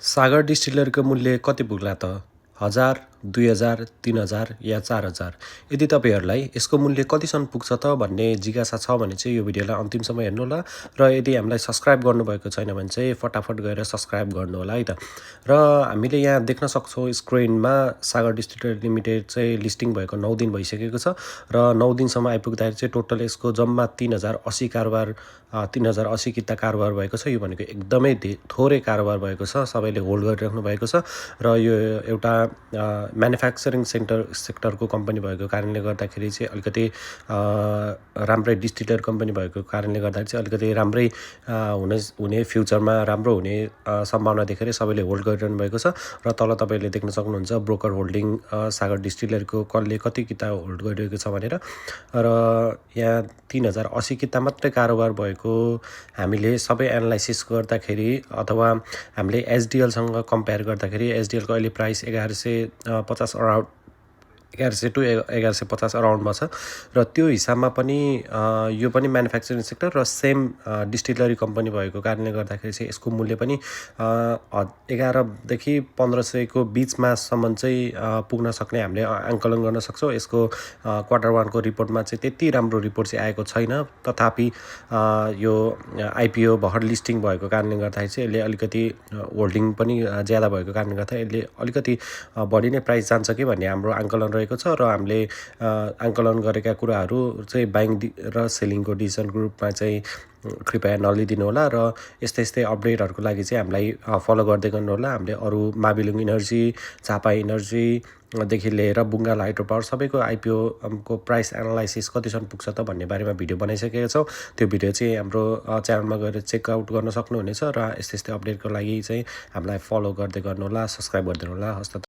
सागर डिस्टिलरको मूल्य कति पुग्ला त? 1000, 2000, 3000 या 4000? यदि तपाईँहरूलाई यसको मूल्य कतिसम्म पुग्छ त भन्ने जिज्ञासा छ भने चाहिँ यो भिडियोलाई अन्तिमसम्म हेर्नुहोला र यदि हामीलाई सब्सक्राइब गर्नुभएको छैन भने चाहिँ फटाफट गएर सब्सक्राइब गर्नुहोला है त। र हामीले यहाँ देख्न सक्छौँ स्क्रिनमा सागर डिस्टिलर लिमिटेड चाहिँ लिस्टिङ भएको 9 दिन भइसकेको छ र 9 दिनसम्म आइपुग्दाखेरि चाहिँ टोटल यसको जम्मा 3080 कारोबार 3080 किता कारोबार भएको छ। यो भनेको एकदमै थोरै कारोबार भएको छ, सबैले होल्ड गरिराख्नु भएको छ र यो एउटा म्यानुफ्याक्चरिङ सेक्टरको कम्पनी भएको कारणले गर्दाखेरि चाहिँ अलिकति राम्रै डिस्टिलर कम्पनी भएको कारणले गर्दाखेरि चाहिँ अलिकति राम्रै हुने फ्युचरमा राम्रो हुने सम्भावना देखेर सबैले होल्ड गरिरहनु भएको छ। र तल तपाईँले देख्न सक्नुहुन्छ ब्रोकर होल्डिङ सागर डिस्टिलरको कसले कति किता होल्ड गरिरहेको छ भनेर। र यहाँ 3080 किता मात्रै कारोबार भएको हामीले सबै एनालाइसिस गर्दाखेरि अथवा हामीले एसडिएलसँग कम्पेयर गर्दाखेरि एसडिएलको अहिले प्राइस 1150 अराउन्ड 1100 टु 1150 अराउन्डमा छ र त्यो हिसाबमा पनि यो पनि म्यानुफ्याक्चरिङ सेक्टर र सेम डिस्टिलरी कम्पनी भएको कारणले गर्दाखेरि चाहिँ यसको मूल्य पनि 11 देखि 1500 को बिचमासम्म चाहिँ पुग्न सक्ने हामीले आङ्कलन गर्न सक्छौँ। यसको क्वार्टर 1 को रिपोर्टमा चाहिँ त्यति राम्रो रिपोर्ट चाहिँ आएको छैन, तथापि यो आइपिओ भर्खर लिस्टिङ भएको कारणले गर्दाखेरि चाहिँ यसले अलिकति होल्डिङ पनि ज्यादा भएको कारणले गर्दा यसले अलिकति बढी नै प्राइस जान्छ कि भन्ने हाम्रो आङ्कलन रहेको छ। र हामीले आङ्कलन गरेका कुराहरू चाहिँ बाइङ र सेलिङको डिसिजन ग्रुपमा चाहिँ कृपया नलिदिनु होला र यस्तै अपडेटहरूको लागि चाहिँ हामीलाई फलो गर्दै गर्नुहोला। हामीले अरू माबिलुङ इनर्जी, झापा इनर्जीदेखि लिएर बुङ्गाल हाइड्रो पावर सबैको आइपिओ को प्राइस एनालाइसिस कतिसम्म पुग्छ त भन्ने बारेमा भिडियो बनाइसकेका छौँ। त्यो भिडियो चाहिँ हाम्रो च्यानलमा गएर चेकआउट गर्न सक्नुहुनेछ र यस्तै अपडेटको लागि चाहिँ हामीलाई फलो गर्दै गर्नुहोला, सब्सक्राइब गरिदिनु होला। हस्त।